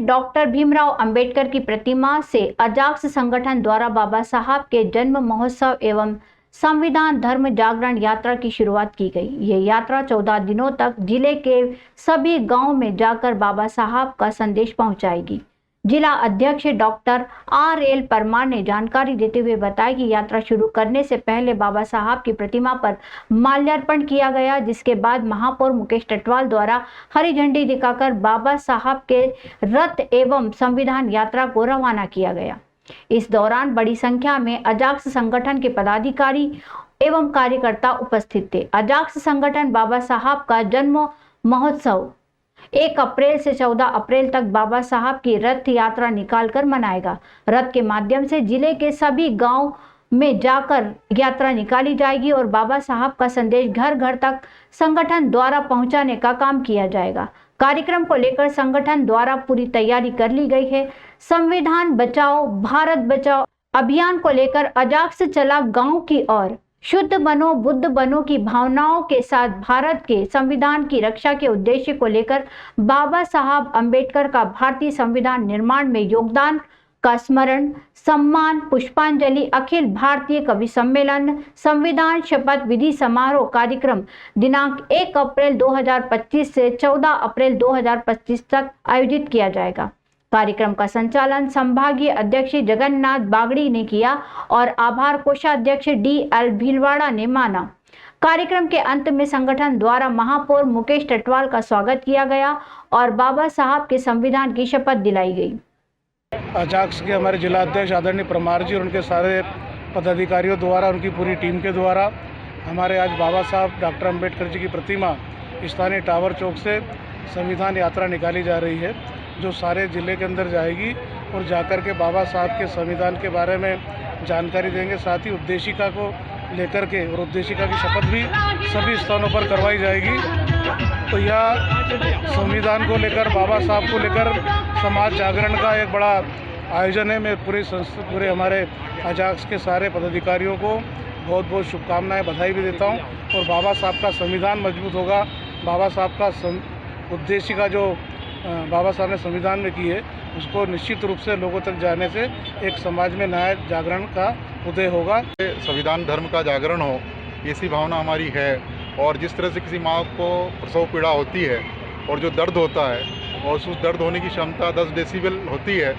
Doctor Bhimrao Ambedkar की प्रतिमा से अजाक्स संगठन द्वारा बाबा साहब के जन्म महोत्सव एवं संविधान धर्म जागरण यात्रा की शुरुआत की गई। ये यात्रा 14 दिनों तक जिले के सभी गांव में जाकर बाबा साहब का संदेश पहुंचाएगी। जिला अध्यक्ष डॉक्टर RL परमार ने जानकारी देते हुए बताया कि यात्रा शुरू करने से पहले बाबा साहब की प्रतिमा पर माल्यार्पण किया गया, जिसके बाद महापौर मुकेश टटवाल द्वारा हरी झंडी दिखाकर बाबा साहब के रथ एवं संविधान यात्रा को रवाना किया गया। इस दौरान बड़ी संख्या में अजाक्स संगठन के पदाधिकारी एवं कार्यकर्ता उपस्थित थे। अजाक्स संगठन बाबा साहब का जन्म महोत्सव 1 अप्रैल से 14 अप्रैल तक बाबा साहब की रथ यात्रा निकालकर मनाएगा। रथ के माध्यम से जिले के सभी गांव में जाकर यात्रा निकाली जाएगी और बाबा साहब का संदेश घर घर तक संगठन द्वारा पहुंचाने का काम किया जाएगा। कार्यक्रम को लेकर संगठन द्वारा पूरी तैयारी कर ली गई है। संविधान बचाओ भारत बचाओ अभियान को लेकर अजाक्स चला गांव की ओर। शुद्ध बनो बुद्ध बनो की भावनाओं के साथ भारत के संविधान की रक्षा के उद्देश्य को लेकर बाबा साहब अंबेडकर का भारतीय संविधान निर्माण में योगदान का स्मरण, सम्मान, पुष्पांजलि, अखिल भारतीय कवि सम्मेलन, संविधान शपथ विधि समारोह कार्यक्रम दिनांक 1 अप्रैल 2025 से 14 अप्रैल 2025 तक आयोजित किया जाएगा। कार्यक्रम का संचालन संभागीय अध्यक्ष जगन्नाथ बागड़ी ने किया और आभार कोषाध्यक्ष DL भीलवाड़ा ने माना। कार्यक्रम के अंत में संगठन द्वारा महापौर मुकेश टटवाल का स्वागत किया गया और बाबा साहब के संविधान की शपथ दिलाई गई। अजाक्स के हमारे जिला अध्यक्ष आदरणीय परमार जी और उनके सारे पदाधिकारियों द्वारा, उनकी पूरी टीम के द्वारा हमारे आज बाबा साहब डॉक्टर अंबेडकर जी की प्रतिमा स्थानीय टावर चौक से संविधान यात्रा निकाली जा रही है, जो सारे ज़िले के अंदर जाएगी और जाकर के बाबा साहब के संविधान के बारे में जानकारी देंगे। साथ ही उद्देशिका को लेकर के और उद्देशिका की शपथ भी सभी स्थानों पर करवाई जाएगी। तो यह संविधान को लेकर, बाबा साहब को लेकर समाज जागरण का एक बड़ा आयोजन है। मैं पूरे हमारे अजाक्स के सारे पदाधिकारियों को बहुत बहुत शुभकामनाएँ, बधाई भी देता हूँ। और बाबा साहब का संविधान मजबूत होगा। बाबा साहब का उद्देशिका जो बाबा साहब ने संविधान में की है, उसको निश्चित रूप से लोगों तक जाने से एक समाज में नया जागरण का उदय होगा। संविधान धर्म का जागरण हो, ऐसी भावना हमारी है। और जिस तरह से किसी माँ को प्रसव पीड़ा होती है और जो दर्द होता है और उस दर्द होने की क्षमता 10 डेसिबल होती है,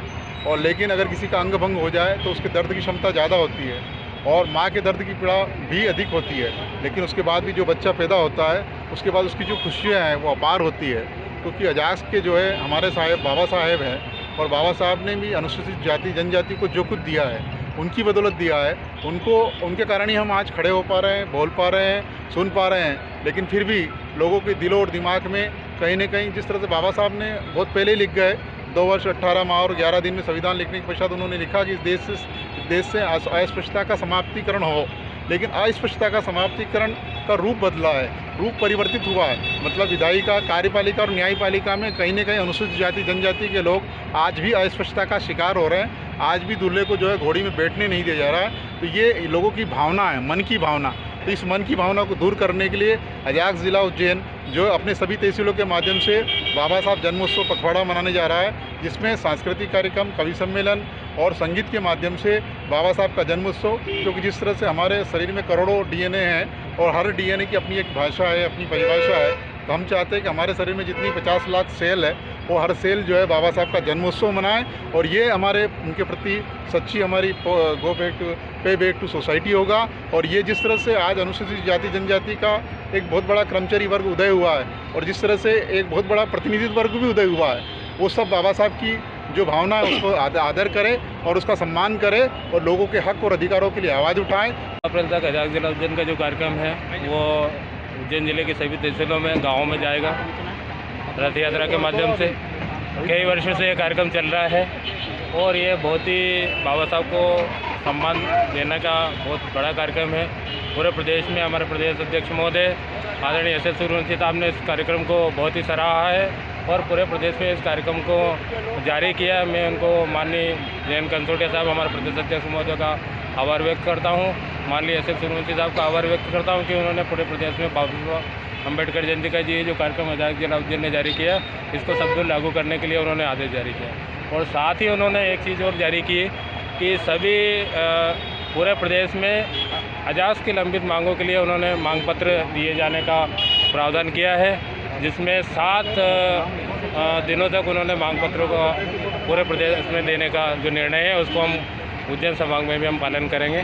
और लेकिन अगर किसी का अंग भंग हो जाए तो उसके दर्द की क्षमता ज़्यादा होती है और माँ के दर्द की पीड़ा भी अधिक होती है। लेकिन उसके बाद भी जो बच्चा पैदा होता है, उसके बाद उसकी जो खुशियाँ हैं वो अपार होती है। क्योंकि अजाक्स के जो है हमारे साहब बाबा साहेब हैं और बाबा साहब ने भी अनुसूचित जाति जनजाति को जो कुछ दिया है, उनकी बदौलत दिया है। उनके कारण ही हम आज खड़े हो पा रहे हैं, बोल पा रहे हैं, सुन पा रहे हैं। लेकिन फिर भी लोगों के दिलों और दिमाग में कहीं ना कहीं, जिस तरह से बाबा साहब ने बहुत पहले ही लिख गए, 2 वर्ष 18 माह और 11 दिन में संविधान लिखने के पश्चात उन्होंने लिखा कि इस देश से अस्पृश्यता का समाप्तिकरण हो। लेकिन अस्पृश्यता का समाप्तिकरण का रूप बदला है, रूप परिवर्तित हुआ है। मतलब विधायिका, कार्यपालिका और न्यायपालिका में कहीं ना कहीं अनुसूचित जाति जनजाति के लोग आज भी अस्पृश्यता का शिकार हो रहे हैं। आज भी दूल्हे को जो है घोड़ी में बैठने नहीं दिया जा रहा है। तो ये लोगों की भावना है, मन की भावना। तो इस मन की भावना को दूर करने के लिए अजाक्स जिला उज्जैन जो अपने सभी तहसीलों के माध्यम से बाबा साहब जन्मोत्सव पखवाड़ा मनाने जा रहा है, जिसमें सांस्कृतिक कार्यक्रम, कवि सम्मेलन और संगीत के माध्यम से बाबा साहब का जन्मोत्सव, क्योंकि जिस तरह से हमारे शरीर में करोड़ों DNA हैं और हर DNA की अपनी एक भाषा है, अपनी परिभाषा है। तो हम चाहते हैं कि हमारे शरीर में जितनी 50 लाख सेल है, वो हर सेल जो है बाबा साहब का जन्मोत्सव मनाएं। और ये हमारे उनके प्रति सच्ची हमारी पे बैक टू सोसाइटी होगा। और ये जिस तरह से आज अनुसूचित जाति जनजाति का एक बहुत बड़ा कर्मचारी वर्ग उदय हुआ है और जिस तरह से एक बहुत बड़ा प्रतिनिधित्व वर्ग भी उदय हुआ है, वो सब बाबा साहब की जो भावना है उसको आदर करे और उसका सम्मान करे और लोगों के हक और अधिकारों के लिए आवाज़ उठाएं। अप्रैल तक अजाक्स जिला उज्जैन का जो कार्यक्रम है वो उज्जैन जिले के सभी तहसीलों में, गाँवों में जाएगा रथ यात्रा के माध्यम से। कई वर्षों से ये कार्यक्रम चल रहा है और ये बहुत ही बाबा साहब को सम्मान देने का बहुत बड़ा कार्यक्रम है। पूरे प्रदेश में हमारे प्रदेश अध्यक्ष महोदय आदरणीय SS सूर्यवंशी साहब ने इस कार्यक्रम को बहुत ही सराहा है और पूरे प्रदेश में इस कार्यक्रम को जारी किया है। मैं उनको माननीय जयंत कंसोटिया साहब, हमारे प्रदेश अध्यक्ष महोदय का आभार व्यक्त करता हूँ। माननीय एस एस सूर्यवंशी साहब का आभार व्यक्त करता हूँ कि उन्होंने पूरे प्रदेश में बाबा अम्बेडकर जयंती का ये जो कार्यक्रम आजाद जिला उज्जैन ने जारी किया, इसको सबको लागू करने के लिए उन्होंने आदेश जारी किया। और साथ ही उन्होंने एक चीज़ और जारी की कि सभी पूरे प्रदेश में अजाक्स की लंबित मांगों के लिए उन्होंने मांग पत्र दिए जाने का प्रावधान किया है, जिसमें 7 दिनों तक उन्होंने मांग पत्रों को पूरे प्रदेश में देने का जो निर्णय है उसको हम उज्जैन सभांग में भी हम पालन करेंगे।